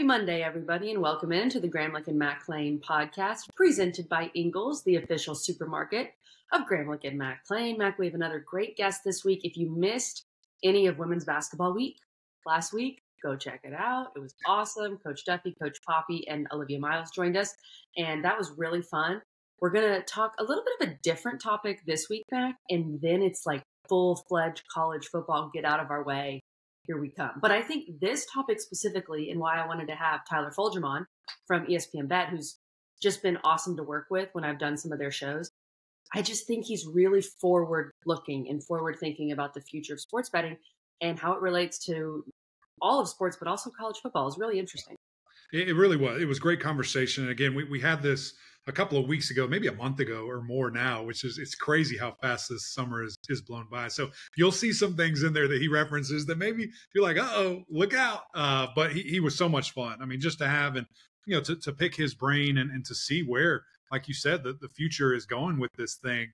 Happy Monday, everybody, and welcome into the Gramlich and McLean podcast, presented by Ingles, the official supermarket of Gramlich and McLean. Mac, we have another great guest this week. If you missed any of Women's Basketball Week last week, go check it out. It was awesome. Coach Duffy, Coach Poppy, and Olivia Miles joined us, and that was really fun. We're going to talk a little bit of a different topic this week, Mac, and then it's like full-fledged college football, get out of our way. Here we come. But I think this topic specifically, and why I wanted to have Tyler Fulghum on from ESPNBET, who's just been awesome to work with when I've done some of their shows. I just think he's really forward-looking and forward-thinking about the future of sports betting and how it relates to all of sports, but also college football is really interesting. It really was. It was a great conversation. And again, we had this a couple of weeks ago, maybe a month ago or more now, which is, it's crazy how fast this summer is blown by. So you'll see some things in there that he references that maybe you're like, uh-oh, look out. But he was so much fun. I mean, just to have and, you know, to pick his brain and to see where, like you said, the future is going with this thing,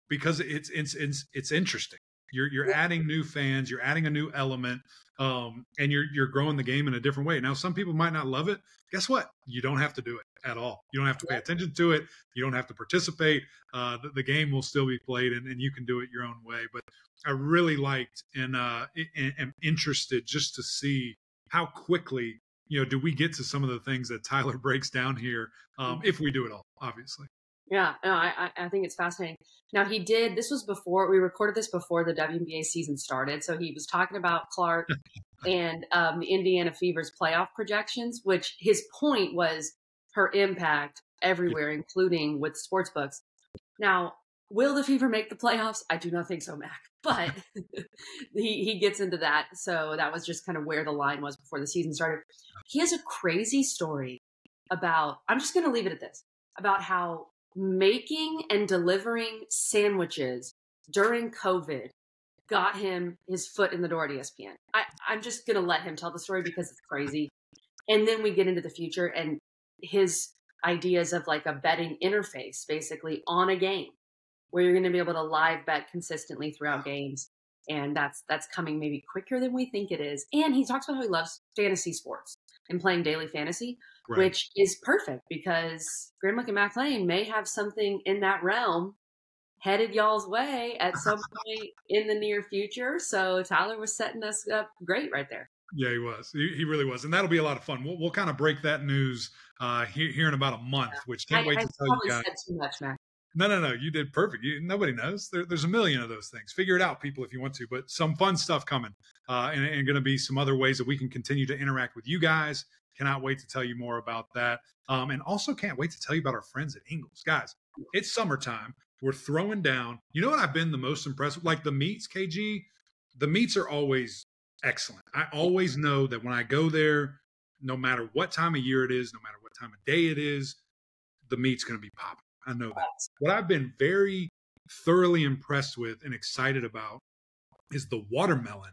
because it's interesting. You're adding new fans, you're adding a new element, and you're growing the game in a different way. Now, some people might not love it. Guess what? You don't have to do it at all. You don't have to pay attention to it. You don't have to participate. The game will still be played, and you can do it your own way. But I really liked and am interested just to see how quickly, you know, do we get to some of the things that Tyler breaks down here, if we do it all, obviously. Yeah, no, I think it's fascinating. Now, this was before, we recorded this before the WNBA season started. So he was talking about Clark and the Indiana Fever's playoff projections, which his point was her impact everywhere, including with sportsbooks. Now, will the Fever make the playoffs? I do not think so, Mac. But he gets into that. So that was just kind of where the line was before the season started. He has a crazy story about, I'm just going to leave it at this, about how making and delivering sandwiches during COVID got him his foot in the door at ESPN. I'm just going to let him tell the story because it's crazy. And then we get into the future and his ideas of like a betting interface, basically on a game where you're going to be able to live bet consistently throughout games. And that's coming maybe quicker than we think it is. And he talks about how he loves fantasy sports and playing daily fantasy, right, which is perfect because Gramlich and McLean may have something in that realm headed y'all's way at some point in the near future. So Tyler was setting us up great right there. Yeah, he was. He really was. And that'll be a lot of fun. We'll kind of break that news here in about a month, which can't wait to tell you guys. I said too much, Matt. No. You did perfect. Nobody knows. There's a million of those things. Figure it out, people, if you want to. But some fun stuff coming, and going to be some other ways that we can continue to interact with you guys. Cannot wait to tell you more about that. And also can't wait to tell you about our friends at Ingles. Guys, it's summertime. We're throwing down. You know what I've been the most impressed with? Like the meats, KG. The meats are always excellent. I always know that when I go there, no matter what time of year it is, no matter what time of day it is, the meat's going to be popping. I know that. What I've been very thoroughly impressed with and excited about is the watermelon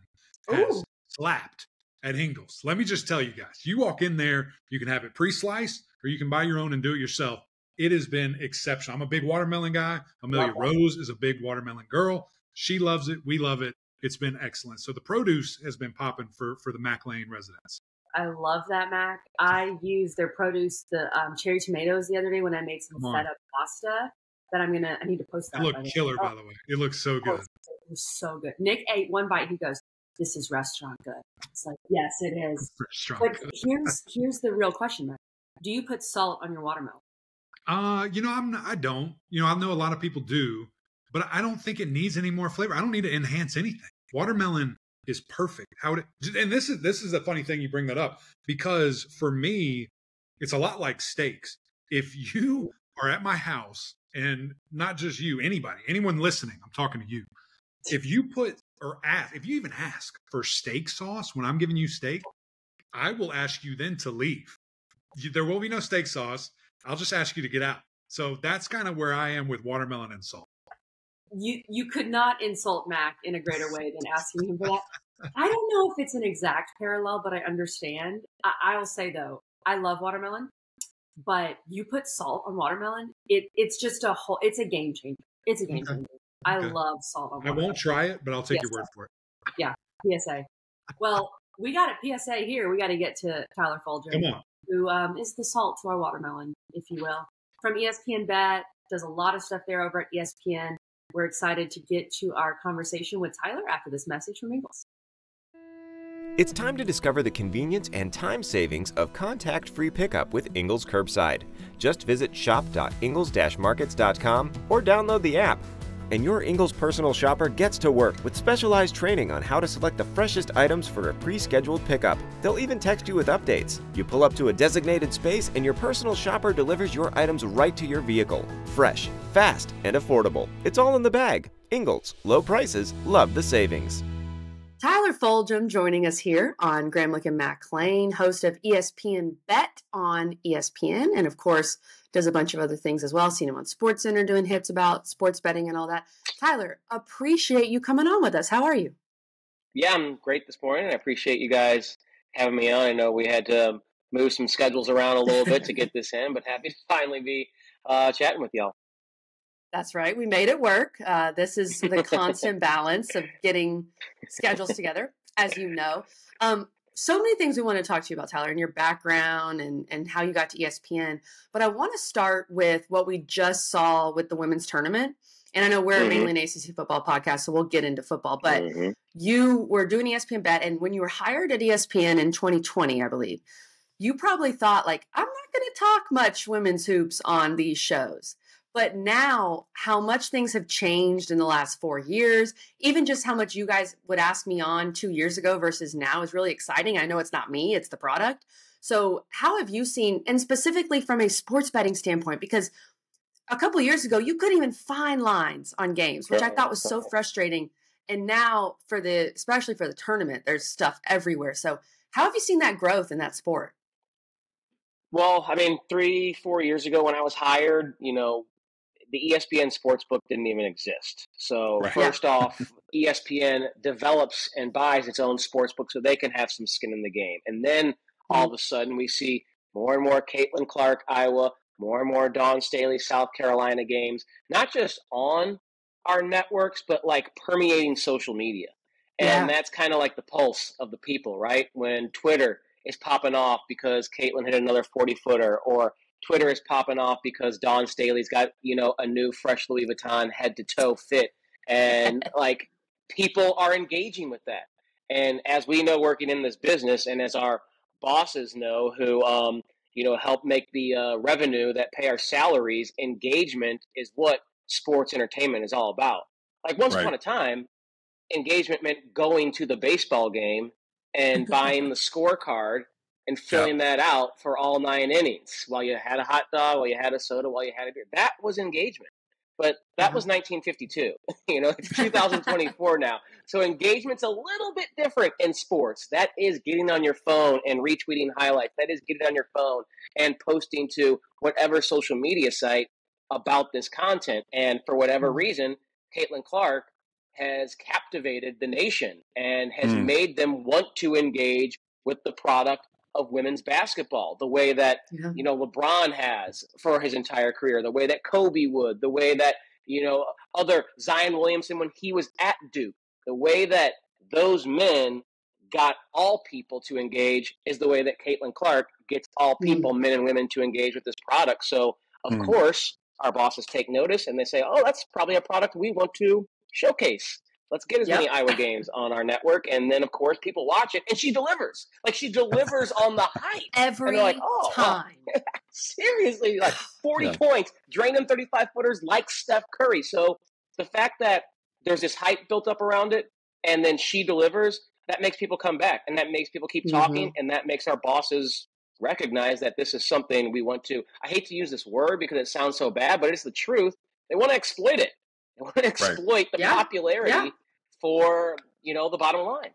has slapped at Ingles. Let me just tell you guys, you walk in there, you can have it pre-sliced or you can buy your own and do it yourself. It has been exceptional. I'm a big watermelon guy. Amelia Rose is a big watermelon girl. She loves it. We love it. It's been excellent. So the produce has been popping for the McLean residents. I love that, Mac. I used their produce, the cherry tomatoes, the other day when I made some feta pasta that I need to post that. It looked killer, by the way. It looks so good. It was so good. Nick ate one bite. He goes, "This is restaurant good." It's like, yes, it is. But here's the real question, Mac. Do you put salt on your watermelon? You know, I don't. You know, I know a lot of people do, but I don't think it needs any more flavor. I don't need to enhance anything. Watermelon is perfect. And this is a funny thing you bring that up, because for me, it's a lot like steaks. If you are at my house, and not just you, anyone listening, I'm talking to you. If you if you even ask for steak sauce when I'm giving you steak, I will ask you then to leave. There will be no steak sauce. I'll just ask you to get out. So that's kind of where I am with watermelon and salt. You could not insult Mac in a greater way than asking him for that. I don't know if it's an exact parallel, but I understand. I'll say, though, I love watermelon, but you put salt on watermelon, it's just it's a game changer. It's a game changer. I love salt on watermelon. I won't try it, but I'll take your word for it. Yeah, PSA. Well, we got a PSA here. We got to get to Tyler Fulghum, who is the salt to our watermelon, if you will. From ESPNBET, does a lot of stuff there over at ESPN. We're excited to get to our conversation with Tyler after this message from Ingles. It's time to discover the convenience and time savings of contact-free pickup with Ingles Curbside. Just visit shop.ingles-markets.com or download the app. And your Ingles personal shopper gets to work with specialized training on how to select the freshest items for a pre-scheduled pickup. They'll even text you with updates. You pull up to a designated space and your personal shopper delivers your items right to your vehicle. Fresh, fast, and affordable. It's all in the bag. Ingles. Low prices. Love the savings. Tyler Fulghum joining us here on Gramlich and Mac Lane, host of ESPNBET on ESPN, and of course does a bunch of other things as well. Seen him on SportsCenter doing hits about sports betting and all that. Tyler, appreciate you coming on with us. How are you? Yeah, I'm great this morning. I appreciate you guys having me on. I know we had to move some schedules around a little bit to get this in, but happy to finally be chatting with y'all. That's right. We made it work. This is the constant balance of getting schedules together, as you know. So many things we want to talk to you about, Tyler, and your background and how you got to ESPN. But I want to start with what we just saw with the women's tournament. And I know we're mainly an ACC football podcast, so we'll get into football. But you were doing ESPNBET, and when you were hired at ESPN in 2020, I believe, you probably thought, like, I'm not going to talk much women's hoops on these shows. But now, how much things have changed in the last 4 years, even just how much you guys would ask me on 2 years ago versus now is really exciting. I know it's not me, it's the product. So how have you seen, and specifically from a sports betting standpoint, because a couple of years ago, you couldn't even find lines on games, which I thought was so frustrating. And now, especially for the tournament, there's stuff everywhere. So how have you seen that growth in that sport? Well, I mean, 3-4 years ago when I was hired, the ESPN Sportsbook didn't even exist. So first off, ESPN develops and buys its own sportsbook so they can have some skin in the game. And then all of a sudden we see more and more Caitlin Clark, Iowa, more and more Dawn Staley, South Carolina games, not just on our networks, but like permeating social media. And that's kind of like the pulse of the people, right? When Twitter is popping off because Caitlin hit another 40-footer, or Twitter is popping off because Dawn Staley's got, a new fresh Louis Vuitton head-to-toe fit. And, like, people are engaging with that. And as we know working in this business, and as our bosses know who, help make the revenue that pay our salaries, engagement is what sports entertainment is all about. Like, once upon a time, engagement meant going to the baseball game and buying the scorecard and filling that out for all 9 innings while you had a hot dog, while you had a soda, while you had a beer. That was engagement. But that was 1952. It's 2024 now. So engagement's a little bit different in sports. That is getting on your phone and retweeting highlights. That is getting on your phone and posting to whatever social media site about this content. And for whatever reason, Caitlin Clark has captivated the nation and has made them want to engage with the product of women's basketball, the way that, LeBron has for his entire career, the way that Kobe would, the way that, other Zion Williamson when he was at Duke, the way that those men got all people to engage is the way that Caitlin Clark gets all people, men and women, to engage with this product. So, of course, our bosses take notice and they say, oh, that's probably a product we want to showcase. Let's get as many Iowa games on our network. And then, of course, people watch it. And she delivers. Like, she delivers on the hype. Every time. Well, seriously, like 40 points, draining 35-footers like Steph Curry. So the fact that there's this hype built up around it, and then she delivers, that makes people come back. And that makes people keep talking. And that makes our bosses recognize that this is something we want to – I hate to use this word because it sounds so bad, but it's the truth. They want to exploit it. They want to exploit the popularity for, the bottom line.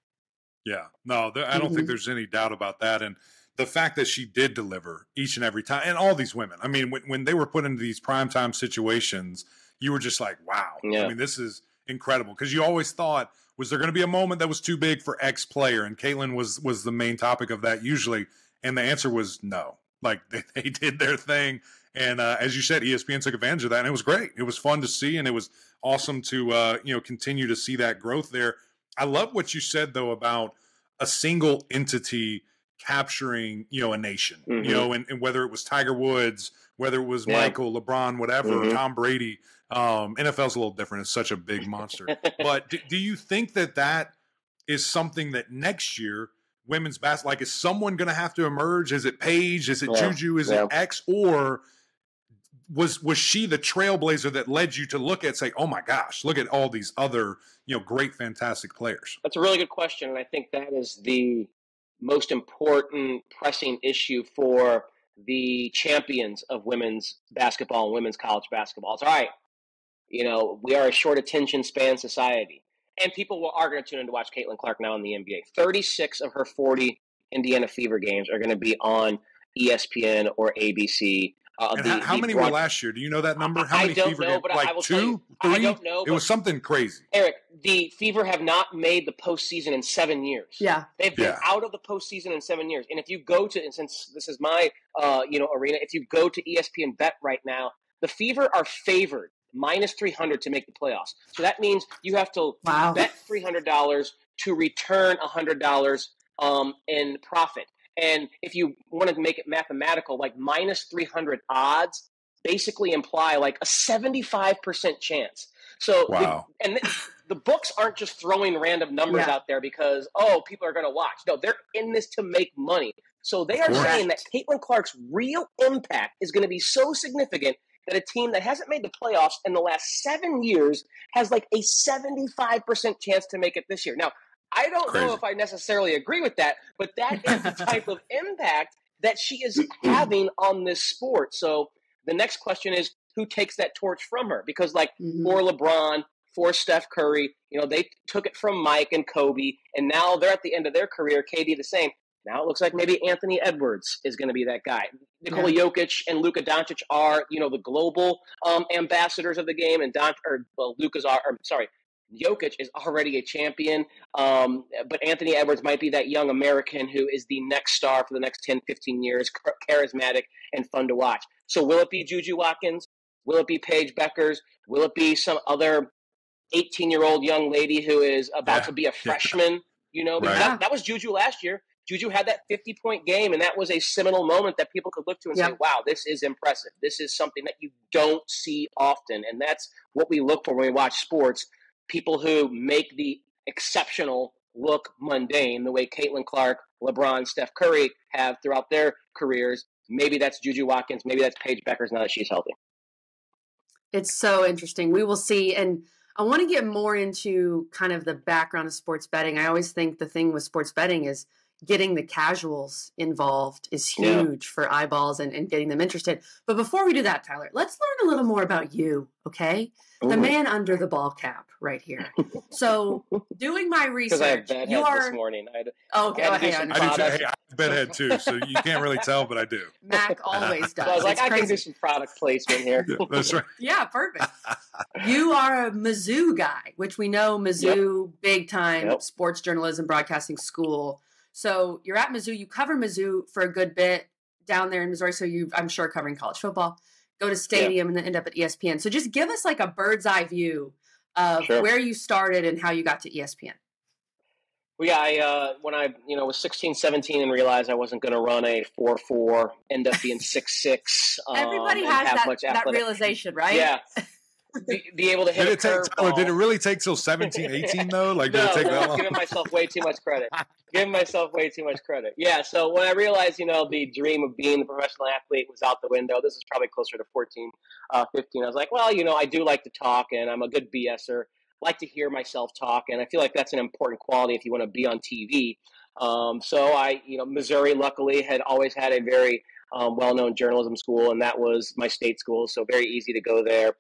Yeah. No, I don't think there's any doubt about that. And the fact that she did deliver each and every time, and all these women, I mean, when they were put into these primetime situations, you were just like, wow. I mean, this is incredible. Because you always thought, was there going to be a moment that was too big for X player? And Caitlin was the main topic of that usually. And the answer was no. Like, they did their thing. And as you said, ESPN took advantage of that, and it was great. It was fun to see, and it was awesome to continue to see that growth there. I love what you said though about a single entity capturing, a nation, and whether it was Tiger Woods, whether it was Michael, LeBron, whatever, Tom Brady. NFL's a little different. It's such a big monster. But do you think that is something that next year women's basketball, like, is someone going to have to emerge? Is it Paige? Is it Juju? Is it X? Or was she the trailblazer that led you to look at, say, oh my gosh, look at all these other, great, fantastic players? That's a really good question. And I think that is the most important pressing issue for the champions of women's basketball and women's college basketball. It's all right. We are a short attention span society. And people are going to tune in to watch Caitlin Clark now in the NBA. 36 of her 40 Indiana Fever games are going to be on ESPN or ABC. How many were last year? Do you know that number? How many Fever games? But like I will 2, tell you, 3? I don't know. It was something crazy. Eric, the Fever have not made the postseason in 7 years. Yeah. They've been out of the postseason in 7 years. And if you go to, and since this is my, arena, if you go to ESPNBET right now, the Fever are favored minus 300 to make the playoffs. So that means you have to bet $300 to return $100 in profit. And if you wanted to make it mathematical, like minus 300 odds basically imply like a 75% chance. So the books aren't just throwing random numbers out there because, people are going to watch. No, they're in this to make money. So they are saying that Caitlin Clark's real impact is going to be so significant that a team that hasn't made the playoffs in the last 7 years has like a 75% chance to make it this year. Now, I don't know if I necessarily agree with that, but that is the type of impact that she is having on this sport. So the next question is, who takes that torch from her? Because for LeBron, for Steph Curry, they took it from Mike and Kobe, and now they're at the end of their career, KD the same. Now it looks like maybe Anthony Edwards is going to be that guy. Nikola Jokic and Luka Doncic are, the global ambassadors of the game, and Jokic is already a champion, but Anthony Edwards might be that young American who is the next star for the next 10, 15 years, charismatic and fun to watch. So will it be Juju Watkins? Will it be Paige Beckers? Will it be some other 18-year-old young lady who is about to be a freshman? That was Juju last year. Juju had that 50-point game, and that was a seminal moment that people could look to and say, wow, this is impressive. This is something that you don't see often, and that's what we look for when we watch sports. People who make the exceptional look mundane, the way Caitlin Clark, LeBron, Steph Curry have throughout their careers. Maybe that's Juju Watkins. Maybe that's Paige Beckers now that she's healthy. It's so interesting. We will see. And I want to get more into kind of the background of sports betting. I always think the thing with sports betting is getting the casuals involved is huge for eyeballs and getting them interested. But before we do that, Tyler, let's learn a little more about you, okay? The man under the ball cap right here. So doing my research. Because I have bad head this morning. I have bedhead too, so you can't really tell, but I do. Mac always does. So I was like, I can do some product placement here. That's right. Yeah, perfect. You are a Mizzou guy, which we know Mizzou, big time sports journalism broadcasting school. So you're at Mizzou. You cover Mizzou for a good bit down there in Missouri. So I'm sure covering college football. Go to Stadium and then end up at ESPN. So just give us like a bird's eye view of where you started and how you got to ESPN. Well, yeah, when I was 16, 17 and realized I wasn't going to run a 4.4, end up being 6'6". Everybody has that realization, right? Yeah. Be able to hit a curveball. Did it really take till 17, 18 though? Like, did it take that long? Giving myself way too much credit. Yeah, so when I realized, the dream of being a professional athlete was out the window, this is probably closer to 14, 15. I was like, well, I do like to talk, and I'm a good BSer. Like to hear myself talk, and I feel like that's an important quality if you want to be on TV. So I, Missouri, luckily, had always had a very well-known journalism school, and that was my state school, so very easy to go there.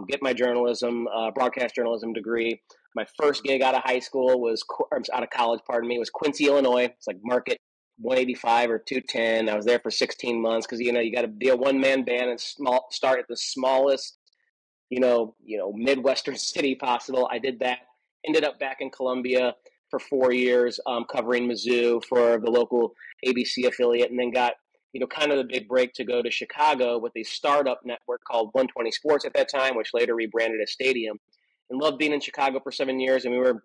Get my broadcast journalism degree. My first gig out of college, was Quincy, Illinois. It's like market 185 or 210. I was there for 16 months because, you got to be a one-man band and start at the smallest, Midwestern city possible. I did that. Ended up back in Columbia for 4 years, covering Mizzou for the local ABC affiliate, and then got kind of the big break to go to Chicago with a startup network called 120 Sports at that time, which later rebranded as Stadium, and loved being in Chicago for 7 years. And we were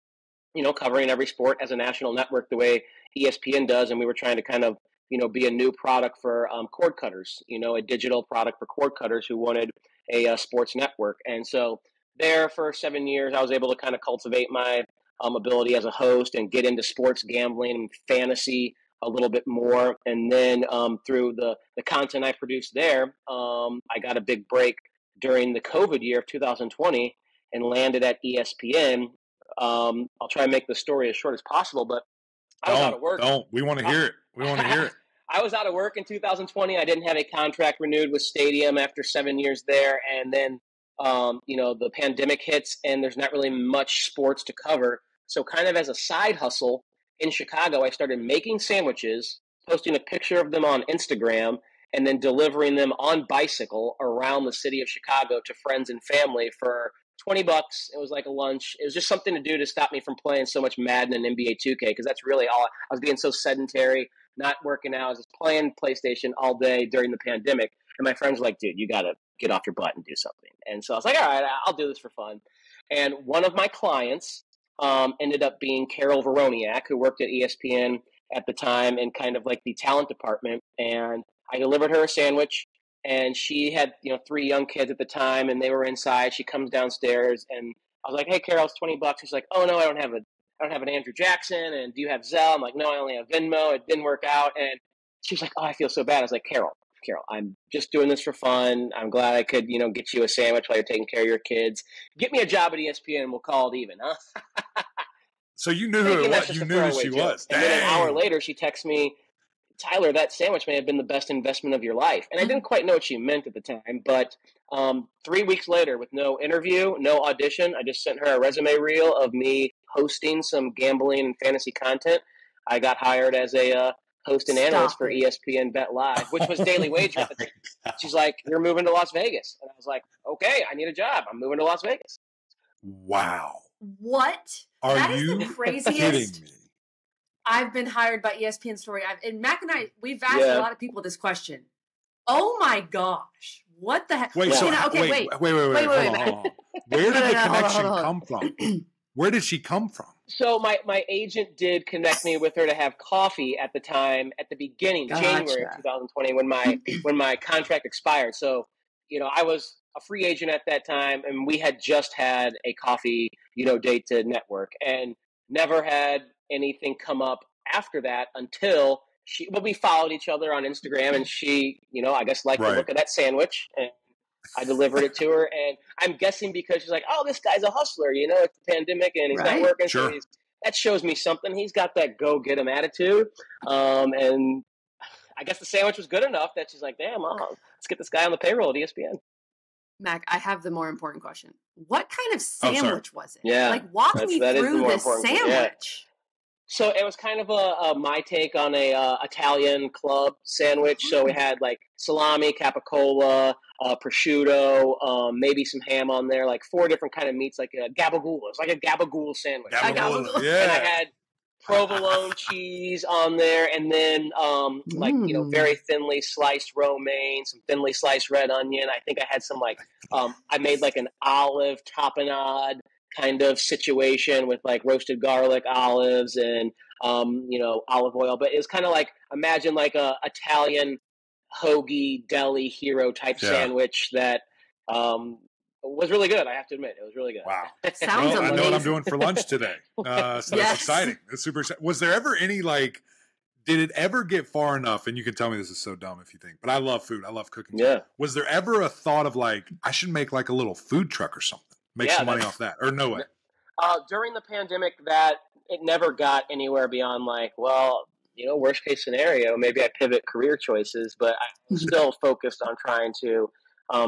covering every sport as a national network the way ESPN does. And we were trying to kind of, be a new product for cord cutters, a digital product for cord cutters who wanted a sports network. And so there for 7 years, I was able to kind of cultivate my ability as a host and get into sports gambling and fantasy a little bit more. And then through the content I produced there, I got a big break during the COVID year of 2020 and landed at ESPN. I'll try and make the story as short as possible, but I was out of work. We want to hear it. We want to hear it. I was out of work in 2020. I didn't have a contract renewed with Stadium after 7 years there. And then, the pandemic hits and there's not really much sports to cover. So kind of as a side hustle in Chicago, I started making sandwiches, posting a picture of them on Instagram, and then delivering them on bicycle around the city of Chicago to friends and family for $20. It was like a lunch. It was just something to do to stop me from playing so much Madden and NBA 2K, because that's really all. I was being so sedentary, not working out. I was just playing PlayStation all day during the pandemic. And my friends were like, dude, you got to get off your butt and do something. And so I was like, all right, I'll do this for fun. And one of my clients ended up being Carol Veroniak, who worked at ESPN at the time in kind of like the talent department. And I delivered her a sandwich. And she had, 3 young kids at the time, and they were inside. She comes downstairs, and I was like, "Hey, Carol, it's $20." She's like, "Oh no, I don't have an Andrew Jackson. And do you have Zelle?" I'm like, "No, I only have Venmo. It didn't work out." And she was like, "Oh, I feel so bad." I was like, Carol, I'm just doing this for fun. I'm glad I could, get you a sandwich while you're taking care of your kids. Get me a job at ESPN, and we'll call it even, huh? So you knew who it was. You knew who she was. And then an hour later, she texts me, "Tyler, that sandwich may have been the best investment of your life." And I didn't quite know what she meant at the time, but 3 weeks later, with no interview, no audition, I just sent her a resume reel of me hosting some gambling and fantasy content. I got hired as a host and analyst for ESPNBET Live, which was daily wager at the time. She's like, "You're moving to Las Vegas." And I was like, "Okay, I need a job. I'm moving to Las Vegas." Wow. What? That is the craziest. I've been hired by ESPN story. And Mac and I, we've asked a lot of people this question. Oh my gosh. What the heck? Wait, wait. Hold on. Where did the connection come from? Where did she come from? So my agent did connect me with her to have coffee at the time, at the beginning, January of 2020, when my contract expired. So, I was a free agent at that time, and we had just had a coffee, date to network, and never had anything come up after that until we followed each other on Instagram, and she, I guess liked the look of that sandwich, and I delivered it to her. And I'm guessing because she's like, "Oh, this guy's a hustler, it's the pandemic and he's not working." Sure. So that shows me something. He's got that go get him attitude. And I guess the sandwich was good enough that she's like, "Damn, let's get this guy on the payroll at ESPN." Mac, I have the more important question. What kind of sandwich was it? Yeah. Walk me through this sandwich. Yeah. So it was kind of my take on a Italian club sandwich. So we had salami, capicola, prosciutto, maybe some ham on there, 4 different kind of meats, like a gabagool. It was like a gabagool sandwich. Gabagool, yeah. And I had provolone cheese on there, and then very thinly sliced romaine, some thinly sliced red onion. I think I had some I made an olive tapenade kind of situation with roasted garlic, olives, and olive oil. But it was kind of imagine a Italian hoagie deli hero type sandwich that was really good. I have to admit, it was really good. Wow, sounds amazing. I know what I'm doing for lunch today. So it's exciting. It's super exciting. Was there ever any did it ever get far enough? And you can tell me this is so dumb if you think, but I love food. I love cooking. Yeah. Was there ever a thought of I should make a little food truck or something? Make some money off that, or no way? During the pandemic, that it never got anywhere beyond worst case scenario, maybe I pivot career choices, but I'm still focused on trying to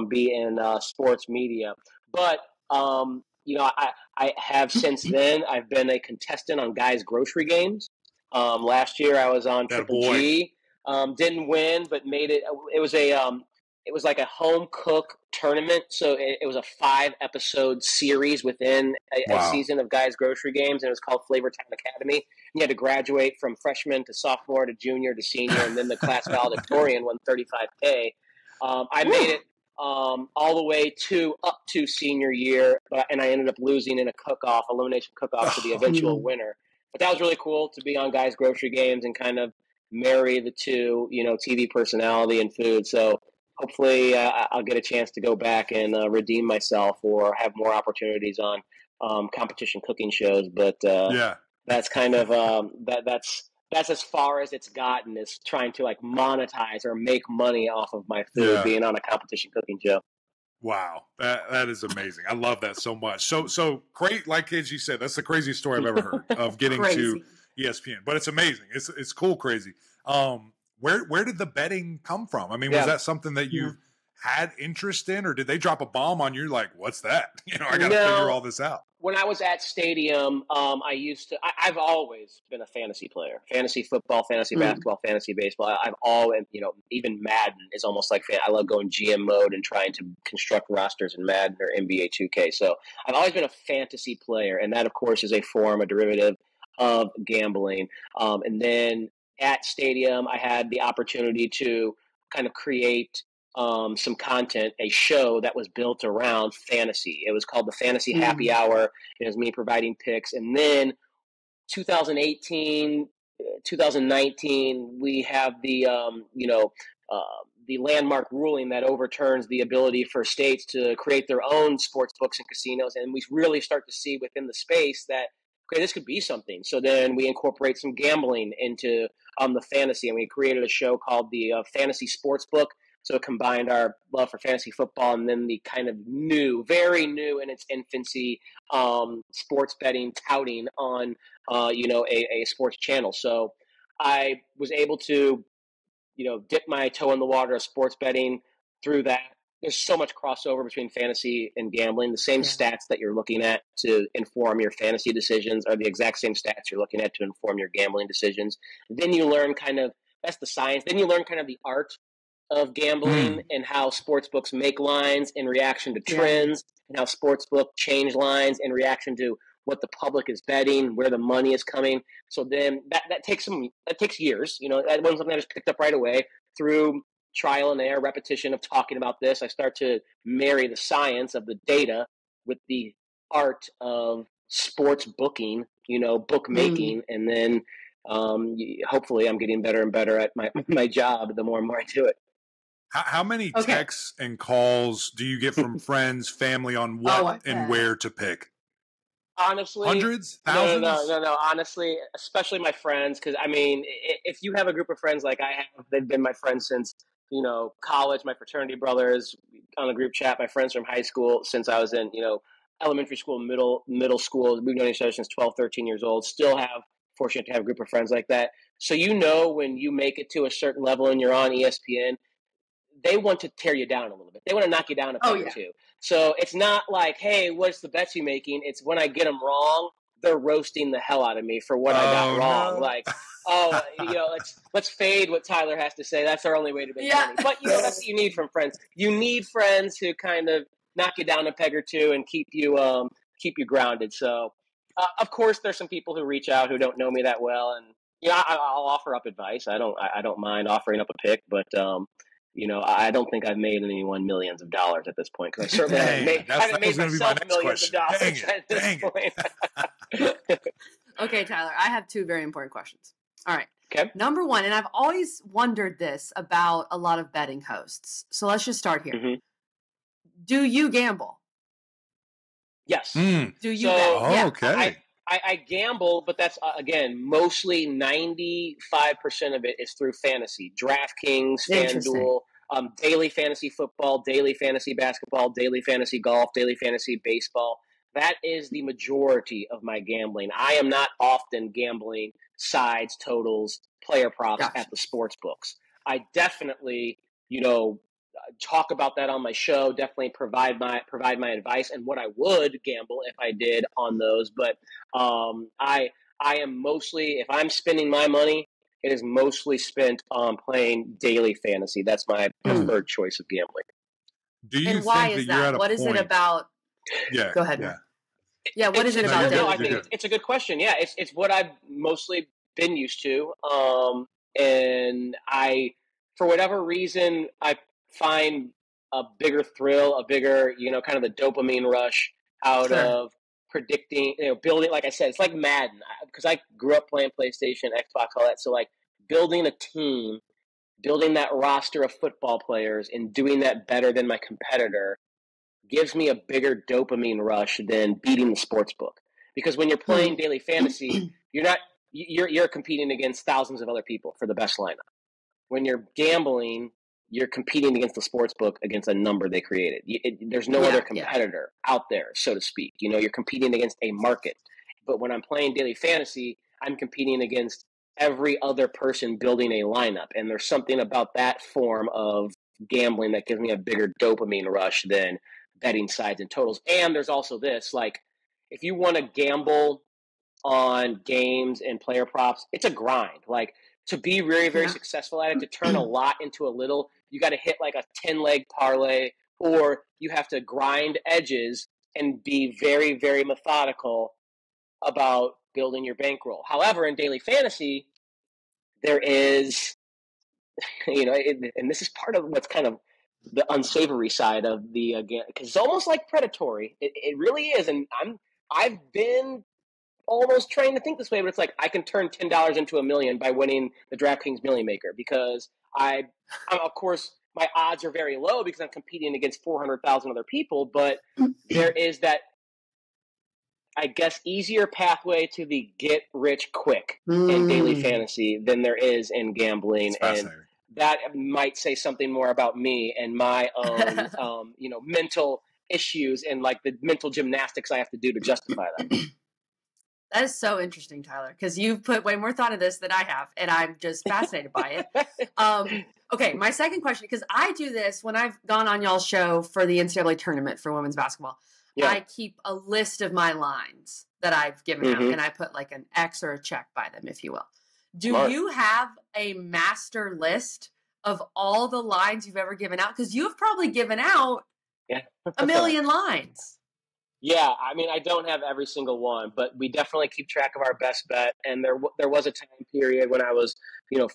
be in sports media. But I have since then. I've been a contestant on Guys Grocery Games. Last year, I was on Triple G. Didn't win, but made it. It was like a home cook tournament. So it was a 5-episode series within a season of Guys Grocery Games, and it was called Flavor Town Academy. You had to graduate from freshman to sophomore to junior to senior, and then the class valedictorian won $35K. I made it all the way up to senior year, and I ended up losing in a elimination cook-off to the eventual winner. But that was really cool to be on guys' grocery games and kind of marry the two, TV personality and food. So hopefully I'll get a chance to go back and redeem myself or have more opportunities on competition cooking shows. But that's kind of that's as far as it's gotten, is trying to like monetize or make money off of my food being on a competition cooking show. Wow, that is amazing. I love that so much. So great, like as you said, that's the craziest story I've ever heard of getting to ESPN. But it's amazing. It's cool, crazy. Where did the betting come from? I mean, was that something that you had interest in, or did they drop a bomb on you? Like, what's that? I got to figure all this out. When I was at Stadium, I've always been a fantasy player. Fantasy football, fantasy basketball, fantasy baseball. I've always, even Madden is almost like I love going GM mode and trying to construct rosters in Madden or NBA 2K. So I've always been a fantasy player, and that, of course, is a derivative of gambling. And then at Stadium, I had the opportunity to kind of create some content, a show that was built around fantasy. It was called the Fantasy Happy Hour. It was me providing picks. And then 2018, 2019, we have the landmark ruling that overturns the ability for states to create their own sports books and casinos. And we really start to see within the space that, okay, this could be something. So then we incorporate some gambling into the fantasy, and we created a show called the Fantasy Sports Book. So it combined our love for fantasy football and then the kind of very new in its infancy, sports betting touting on, a sports channel. So I was able to, dip my toe in the water of sports betting through that. There's so much crossover between fantasy and gambling. The same stats that you're looking at to inform your fantasy decisions are the exact same stats you're looking at to inform your gambling decisions. Then you learn that's the science. Then you learn kind of the art of gambling and how sports books make lines in reaction to trends and how sports book change lines in reaction to what the public is betting, where the money is coming. So then that takes years. That wasn't something I just picked up right away. Through trial and error, repetition of talking about this, I start to marry the science of the data with the art of sports booking, bookmaking, and then hopefully I'm getting better and better at my job the more and more I do it. How many texts and calls do you get from friends, family on what and where to pick? Honestly, hundreds, thousands? No. Honestly, especially my friends, because if you have a group of friends like I have, they've been my friends since college. My fraternity brothers on the group chat, my friends from high school since I was in elementary school, middle school. We've known each other since 12, 13 years old. Still fortunate to have a group of friends like that. So when you make it to a certain level and you're on ESPN, they want to tear you down a little bit. They want to knock you down a peg or two. So it's not like, hey, what's the bets you making? It's when I get them wrong, they're roasting the hell out of me for what I got wrong. No. Like, let's fade what Tyler has to say. That's our only way to make money. But that's what you need from friends. You need friends who kind of knock you down a peg or two and keep you grounded. So, of course, there's some people who reach out who don't know me that well, and I'll offer up advice. I don't mind offering up a pick, but I don't think I've made anyone millions of dollars at this point, because I certainly haven't made myself millions of dollars at this point. Okay, Tyler, I have two very important questions. All right. Okay. Number one, and I've always wondered this about a lot of betting hosts. So let's just start here. Mm-hmm. Do you gamble? Yes. Do you bet? Oh, okay. I gamble, but that's, again, mostly 95% of it is through fantasy. DraftKings, FanDuel, daily fantasy football, daily fantasy basketball, daily fantasy golf, daily fantasy baseball. That is the majority of my gambling. I am not often gambling sides, totals, player props at the sports books. I definitely, talk about that on my show, definitely provide my advice and what I would gamble if I did on those. But I am mostly, if I'm spending my money, it is mostly spent on playing daily fantasy. That's my preferred choice of gambling. Do you and why is that? What is it about? Yeah. Go ahead. Yeah. What is it about? No, I think it's a good question. Yeah, it's what I've mostly been used to. And for whatever reason, I find a bigger thrill, a bigger, kind of the dopamine rush out of predicting, building. Like I said, it's like Madden, because I grew up playing PlayStation, Xbox, all that. So like building a team, building that roster of football players and doing that better than my competitor gives me a bigger dopamine rush than beating the sports book. Because when you're playing daily fantasy, you're competing against thousands of other people for the best lineup. When you're gambling, you're competing against the sports book, against a number they created. There's no other competitor out there, so to speak. You're competing against a market. But when I'm playing daily fantasy, I'm competing against every other person building a lineup. And there's something about that form of gambling that gives me a bigger dopamine rush than betting sides and totals. And there's also this, like, if you want to gamble on games and player props, it's a grind. Like, to be very, very successful at it, to turn a lot into a little, you got to hit like a 10-leg parlay, or you have to grind edges and be very, very methodical about building your bankroll. However, in daily fantasy, there is, and this is part of what's kind of the unsavory side of the game, because it's almost like predatory. It really is, and I've been almost trained to think this way, but it's like I can turn $10 into $1 million by winning the DraftKings Million Maker, because I'm of course my odds are very low because I'm competing against 400,000 other people, but there is that, I guess, easier pathway to the get rich quick in daily fantasy than there is in gambling, and that might say something more about me and my own mental issues and like the mental gymnastics I have to do to justify that. That is so interesting, Tyler, because you've put way more thought into this than I have, and I'm just fascinated by it. Okay, my second question, because I do this when I've gone on y'all's show for the NCAA tournament for women's basketball. Yeah. I keep a list of my lines that I've given out, and I put like an X or a check by them, if you will. Do you have a master list of all the lines you've ever given out? Because you've probably given out a million lines. Yeah, I mean, I don't have every single one, but we definitely keep track of our best bet. And there was a time period when I was,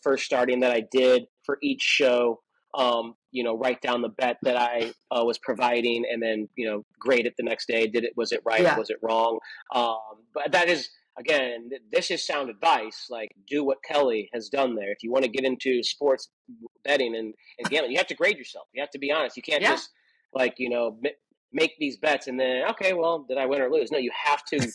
first starting, that I did for each show, write down the bet that I was providing, and then, grade it the next day. Was it right? Yeah. Was it wrong? But that is, again, this is sound advice. Like, do what Kelly has done there. If you want to get into sports betting and gambling, you have to grade yourself. You have to be honest. You can't just make these bets and then, okay, well, did I win or lose? No, you have to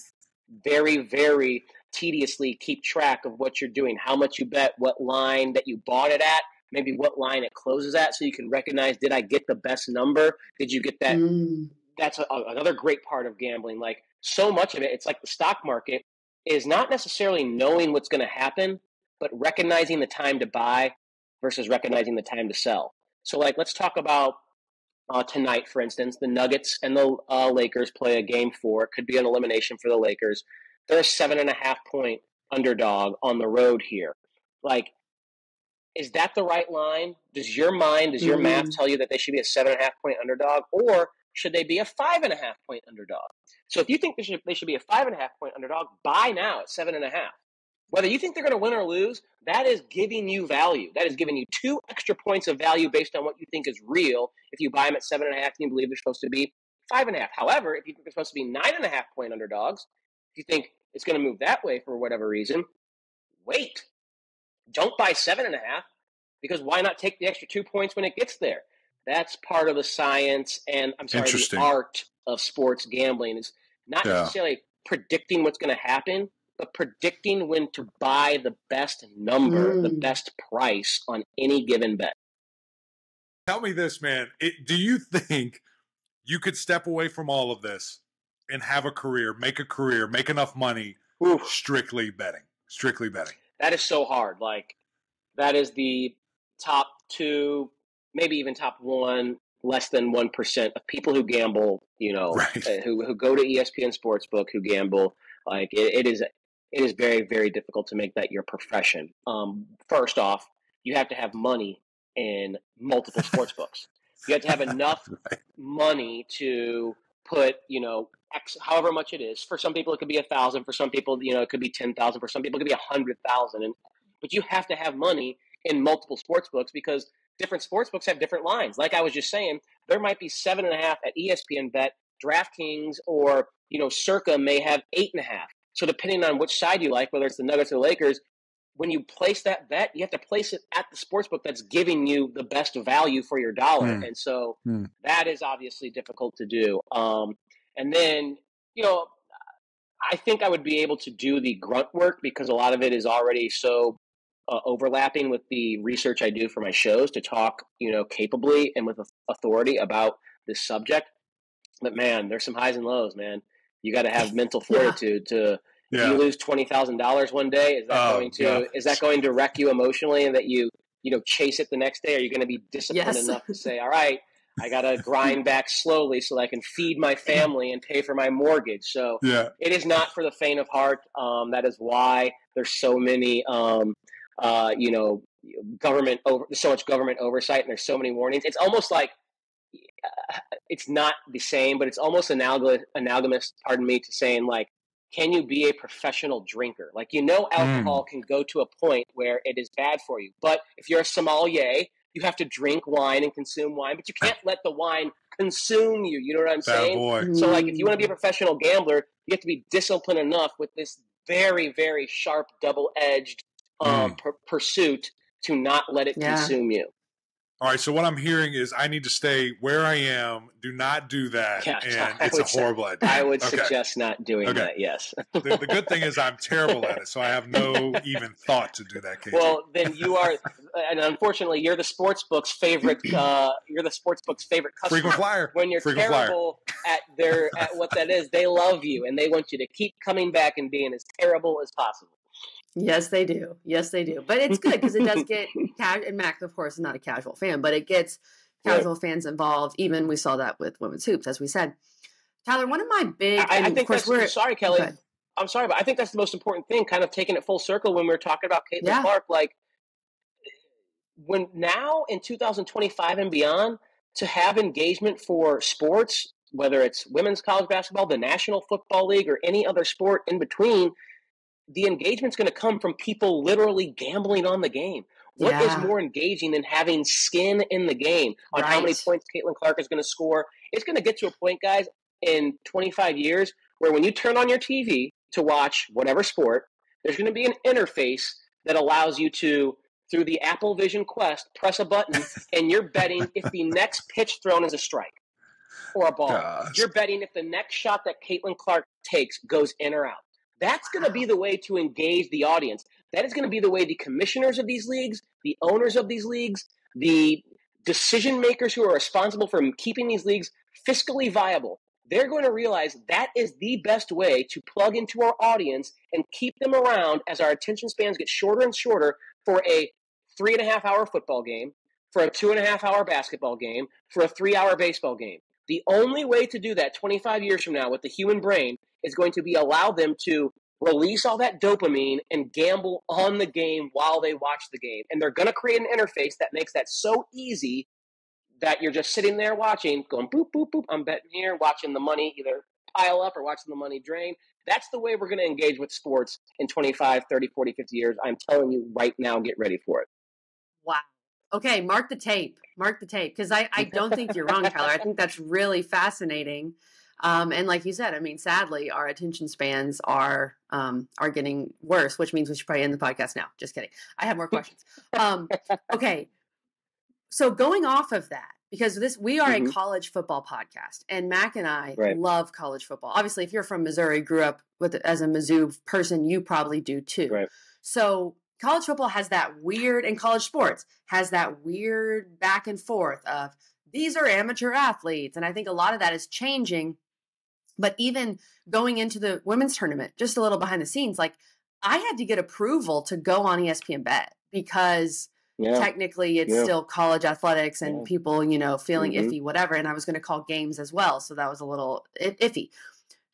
very, very tediously keep track of what you're doing, how much you bet, what line that you bought it at, maybe what line it closes at, so you can recognize, did I get the best number? Did you get that? That's another great part of gambling. Like, so much of it, it's like the stock market is not necessarily knowing what's going to happen, but recognizing the time to buy versus recognizing the time to sell. So, like, let's talk about tonight, for instance. The Nuggets and the Lakers play a game 4. It could be an elimination for the Lakers. They're a 7.5-point underdog on the road here. Like, is that the right line? Does your math tell you that they should be a 7.5-point underdog, or should they be a 5.5-point underdog? So if you think they should be a 5.5-point underdog, buy now at 7.5. Whether you think they're going to win or lose, that is giving you value. That is giving you 2 extra points of value based on what you think is real. If you buy them at 7.5 and you believe they're supposed to be 5.5. However, if you think they're supposed to be 9.5-point underdogs, if you think it's going to move that way for whatever reason, wait. Don't buy 7.5, because why not take the extra 2 points when it gets there? That's part of the science and the art of sports gambling, is not necessarily predicting what's going to happen, but predicting when to buy the best number, the best price on any given bet. Tell me this, man. Do you think you could step away from all of this and have a career, make enough money, strictly betting? Strictly betting. That is so hard. Like, that is the top 2, maybe even top 1, less than 1% of people who gamble, who go to ESPN Sportsbook, who gamble. Like, it is very, very difficult to make that your profession. First off, you have to have money in multiple sports books. You have to have enough money to put, X, however much it is. For some people, it could be 1,000. For some people, it could be 10,000. For some people, it could be 100,000. But you have to have money in multiple sports books, because different sports books have different lines. Like I was just saying, there might be 7.5 at ESPNBET, DraftKings, or Circa may have 8.5. So depending on which side you like, whether it's the Nuggets or the Lakers, when you place that bet, you have to place it at the sportsbook that's giving you the best value for your dollar. And so that is obviously difficult to do. And then, I think I would be able to do the grunt work because a lot of it is already so overlapping with the research I do for my shows to talk, capably and with authority about this subject. But man, there's some highs and lows, man. You got to have mental fortitude to. If you lose $20,000 one day, is that going to wreck you emotionally, and that you chase it the next day? Are you going to be disciplined enough to say, all right, I got to grind back slowly so that I can feed my family and pay for my mortgage? So it is not for the faint of heart. That is why there's so many, so much government oversight, and there's so many warnings. It's almost like it's not the same, but it's almost analogous, to saying, like, can you be a professional drinker? Like, alcohol can go to a point where it is bad for you. But if you're a sommelier, you have to drink wine and consume wine, but you can't let the wine consume you. You know what I'm saying? Boy. So, like, if you want to be a professional gambler, you have to be disciplined enough with this very, very sharp, double-edged pursuit to not let it consume you. All right, so what I'm hearing is I need to stay where I am. Do not do that, and it's a horrible idea. I would suggest not doing that, yes. The good thing is I'm terrible at it, so I have no even thought to do that, KG. Well, then you are, and unfortunately, you're the sportsbook's favorite. You're the sportsbook's favorite customer. Frequent flyer. When you're terrible at what that is, they love you, and they want you to keep coming back and being as terrible as possible. Yes, they do. Yes, they do. But it's good because it does get and Mac, of course, is not a casual fan, but it gets casual fans involved. Even we saw that with women's hoops, as we said. Tyler, one of my big, I think sorry, Kelly. I'm sorry, but I think that's the most important thing. Kind of taking it full circle when we were talking about Caitlin Clark, like when now in 2025 and beyond, to have engagement for sports, whether it's women's college basketball, the National Football League, or any other sport in between. The engagement's going to come from people literally gambling on the game. What is more engaging than having skin in the game on how many points Caitlin Clark is going to score? It's going to get to a point, guys, in 25 years where when you turn on your TV to watch whatever sport, there's going to be an interface that allows you to, through the Apple Vision Quest, press a button, and you're betting if the next pitch thrown is a strike or a ball. Gosh. You're betting if the next shot that Caitlin Clark takes goes in or out. That's going to be the way to engage the audience. That is going to be the way the commissioners of these leagues, the owners of these leagues, the decision makers who are responsible for keeping these leagues fiscally viable, they're going to realize that is the best way to plug into our audience and keep them around as our attention spans get shorter and shorter for a 3.5-hour football game, for a 2.5-hour basketball game, for a 3-hour baseball game. The only way to do that 25 years from now with the human brain is going to be allow them to release all that dopamine and gamble on the game while they watch the game. And they're going to create an interface that makes that so easy that you're just sitting there watching, going boop, boop, boop, I'm betting here, watching the money either pile up or watching the money drain. That's the way we're going to engage with sports in 25, 30, 40, 50 years. I'm telling you right now, get ready for it. Wow. Okay, mark the tape. Mark the tape. Because I don't think you're wrong, Tyler. I think that's really fascinating. And like you said, I mean, sadly, our attention spans are getting worse, which means we should probably end the podcast now. Just kidding. I have more questions. Okay. So going off of that, because we are a college football podcast, and Mac and I love college football. Obviously, if you're from Missouri, grew up as a Mizzou person, you probably do too. Right. So college football has that weird, and college sports has that weird back and forth of these are amateur athletes. And I think a lot of that is changing. But even going into the women's tournament, just a little behind the scenes, like I had to get approval to go on ESPNBET because technically it's still college athletics and people, feeling iffy, whatever. And I was going to call games as well. So that was a little iffy.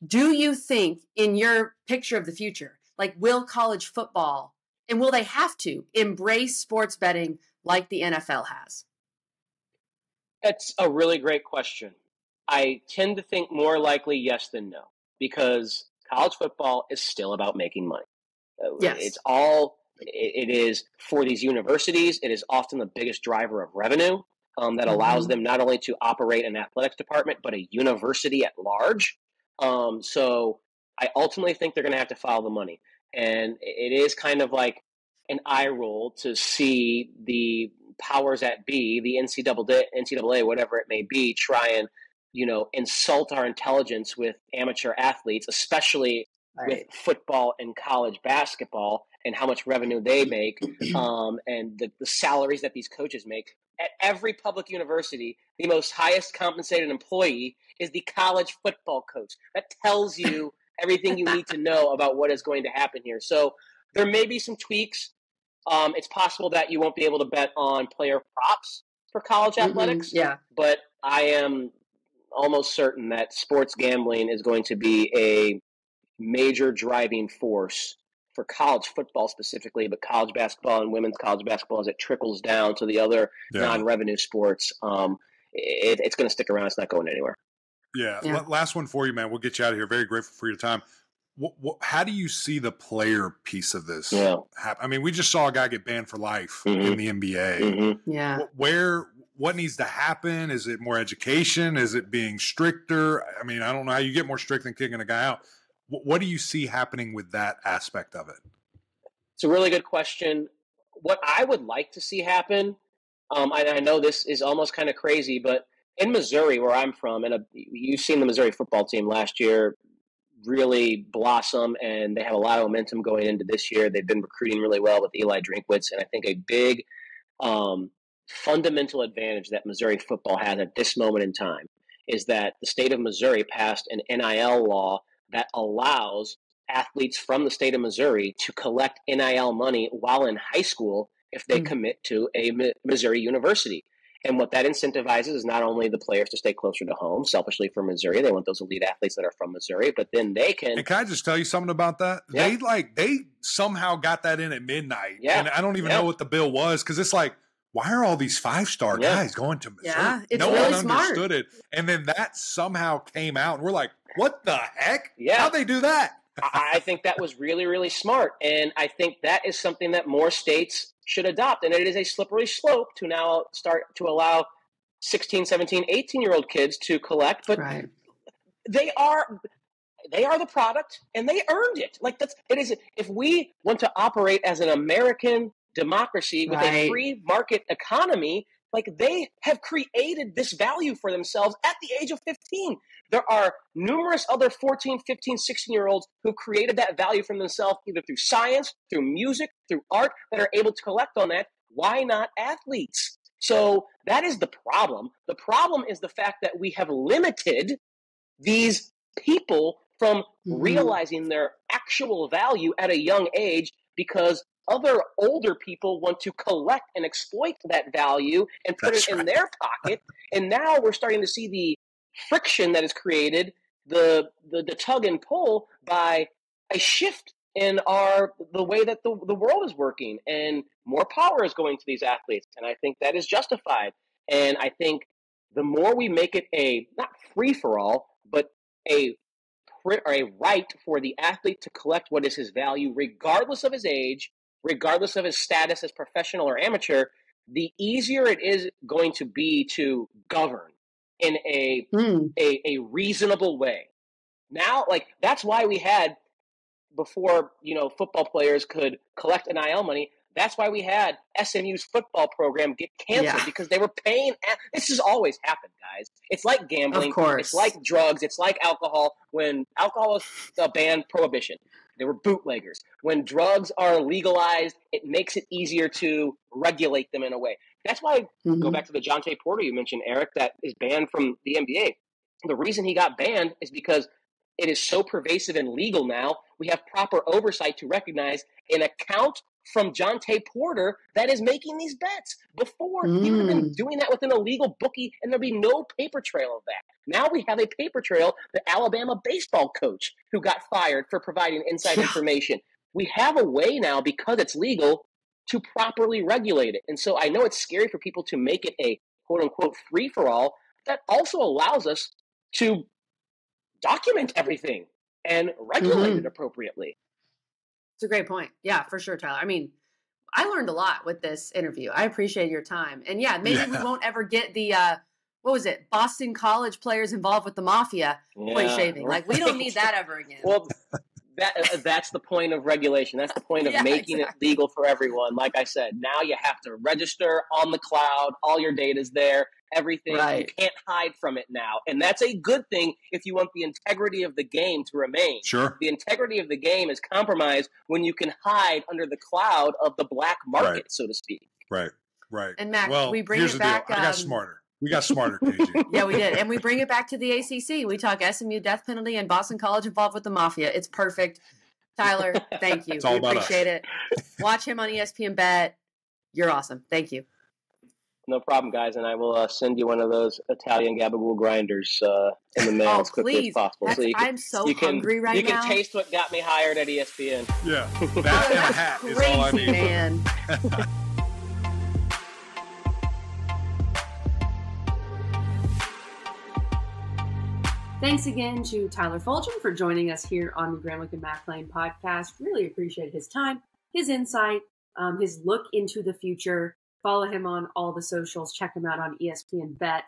Do you think in your picture of the future, like will college football and will they have to embrace sports betting like the NFL has? That's a really great question. I tend to think more likely yes than no, because college football is still about making money. Yes. It's all it is for these universities. It is often the biggest driver of revenue that allows them not only to operate an athletics department, but a university at large. So I ultimately think they're going to have to follow the money. And it is kind of like an eye roll to see the powers that be, the NCAA, whatever it may be, try and, insult our intelligence with amateur athletes, especially with football and college basketball and how much revenue they make and the salaries that these coaches make. At every public university, the most highest compensated employee is the college football coach. That tells you everything you need to know about what is going to happen here. So there may be some tweaks. It's possible that you won't be able to bet on player props for college athletics. Yeah. But I am almost certain that sports gambling is going to be a major driving force for college football specifically, but college basketball and women's college basketball as it trickles down to the other non-revenue sports. It's going to stick around. It's not going anywhere. Yeah. Last one for you, man. We'll get you out of here. Very grateful for your time. How do you see the player piece of this happen? I mean, we just saw a guy get banned for life in the NBA. Yeah. What needs to happen? Is it more education? Is it being stricter? I mean, I don't know how you get more strict than kicking a guy out. What do you see happening with that aspect of it? It's a really good question. What I would like to see happen, I know this is almost kind of crazy, but in Missouri, where I'm from, and you've seen the Missouri football team last year really blossom, and they have a lot of momentum going into this year. They've been recruiting really well with Eli Drinkwitz, and I think a big fundamental advantage that Missouri football has at this moment in time is that the state of Missouri passed an NIL law that allows athletes from the state of Missouri to collect NIL money while in high school if they commit to a Missouri university. And what that incentivizes is not only the players to stay closer to home, selfishly for Missouri, they want those elite athletes that are from Missouri, but then they can. And can I just tell you something about that? Yeah. They somehow got that in at midnight. Yeah. And I don't even know what the bill was, because it's like, why are all these 5-star guys going to Missouri? Yeah, it's no really one understood it. And then that somehow came out, and we're like, what the heck? Yeah. How'd they do that? I think that was really, really smart. And I think that is something that more states should adopt. And it is a slippery slope to now start to allow 16, 17, 18-year-old kids to collect. But they are the product, and they earned it. Like it is. If we want to operate as an American democracy with a free market economy, like they have created this value for themselves at the age of 15. There are numerous other 14, 15, 16-year-olds who created that value for themselves, either through science, through music, through art, that are able to collect on that. Why not athletes? So that is the problem. The problem is the fact that we have limited these people from realizing their actual value at a young age, because other older people want to collect and exploit that value and put it in their pocket. And now we're starting to see the friction that is created, the tug and pull by a shift in the way that the world is working, and more power is going to these athletes. And I think that is justified. And I think the more we make it a, not free for all, but a right for the athlete to collect what is his value, regardless of his age, regardless of his status as professional or amateur, the easier it is going to be to govern in a reasonable way. Now, like, that's why we had, before, football players could collect NIL money, that's why we had SMU's football program get canceled, because they were paying. This has always happened, guys. It's like gambling. Of course. It's like drugs. It's like alcohol. When alcohol was a banned prohibition, there were bootleggers. When drugs are legalized, it makes it easier to regulate them in a way. That's why, go back to the Jonte Porter you mentioned, Eric, that is banned from the NBA. The reason he got banned is because it is so pervasive and legal now. We have proper oversight to recognize an account from Jonte Porter that is making these bets. Before, he would have been doing that with an illegal bookie, and there'd be no paper trail of that. Now we have a paper trail, the Alabama baseball coach who got fired for providing inside information. We have a way now, because it's legal, to properly regulate it. And so I know it's scary for people to make it a quote-unquote free-for-all. That also allows us to document everything and regulate it appropriately. It's a great point. Yeah, for sure, Tyler. I mean, I learned a lot with this interview. I appreciate your time. And yeah, maybe we won't ever get the what was it? Boston College players involved with the mafia play shaving. Like, we don't need that ever again. Well, that's the point of regulation. That's the point of making it legal for everyone. Like I said, now you have to register on the cloud. All your data's there. Everything. You can't hide from it now. And that's a good thing if you want the integrity of the game to remain. Sure. The integrity of the game is compromised when you can hide under the cloud of the black market, so to speak. Right. And Mac, we bring here's it back. The deal. I got smarter. We got smarter, KG. Yeah, we did. And we bring it back to the ACC. We talk SMU death penalty and Boston College involved with the mafia. It's perfect. Tyler, thank you. We appreciate it. Watch him on ESPNBET. You're awesome. Thank you. No problem, guys. And I will send you one of those Italian gabagool grinders in the mail as quickly as possible. So I'm so hungry right now. You can taste what got me hired at ESPN. Yeah. That and a hat is all I need. Man. Thanks again to Tyler Fulghum for joining us here on the Gramlich and Mac Lane podcast. Really appreciate his time, his insight, his look into the future. Follow him on all the socials. Check him out on ESPNBET.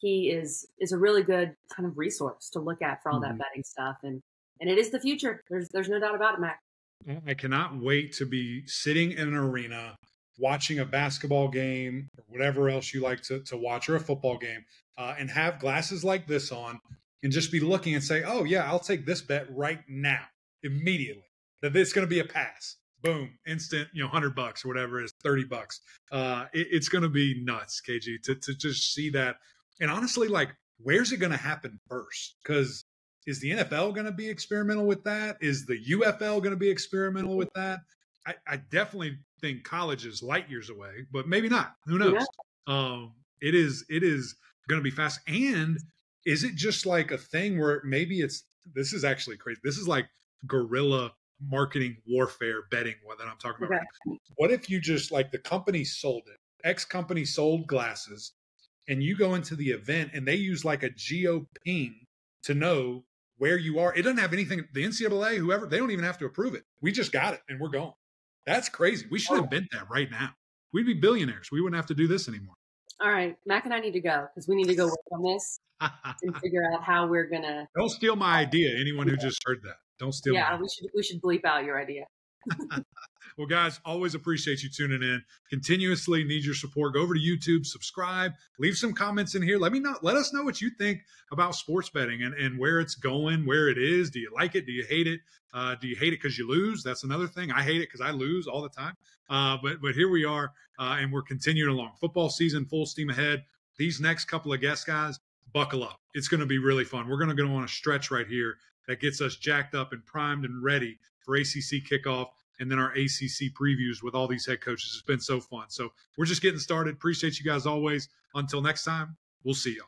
He is a really good kind of resource to look at for all that betting stuff, and it is the future. There's no doubt about it, Mac. I cannot wait to be sitting in an arena watching a basketball game or whatever else you like to watch, or a football game, and have glasses like this on. And just be looking and say, oh, yeah, I'll take this bet right now, immediately, that it's going to be a pass. Boom, instant, $100 or whatever it is, $30. It's going to be nuts, KG, to just see that. And honestly, like, where's it going to happen first? Because is the NFL going to be experimental with that? Is the UFL going to be experimental with that? I definitely think college is light years away, but maybe not. Who knows? Yeah. It is going to be fast. And is it just like a thing where maybe this is actually crazy. This is like guerrilla marketing warfare betting, what that I'm talking about. Okay. What if you just, like, the company sold it, X company sold glasses, and you go into the event and they use like a geo ping to know where you are. It doesn't have anything, the NCAA, whoever, they don't even have to approve it. We just got it and we're going. That's crazy. We should invent that right now. We'd be billionaires. We wouldn't have to do this anymore. All right, Mac and I need to go because we need to go work on this and figure out how we're going to. Don't steal my idea, anyone who just heard that. Don't steal my idea. We should bleep out your idea. Well, guys, always appreciate you tuning in. Continuously need your support. Go over to YouTube, subscribe, leave some comments in here. Let us know what you think about sports betting and where it's going, where it is. Do you like it? Do you hate it? Do you hate it because you lose? That's another thing. I hate it because I lose all the time. But here we are, and we're continuing along. Football season, full steam ahead. These next couple of guest guys, buckle up. It's going to be really fun. We're going to go on a stretch right here that gets us jacked up and primed and ready for ACC kickoff, and then our ACC previews with all these head coaches. It's been so fun. So we're just getting started. Appreciate you guys always. Until next time, we'll see y'all.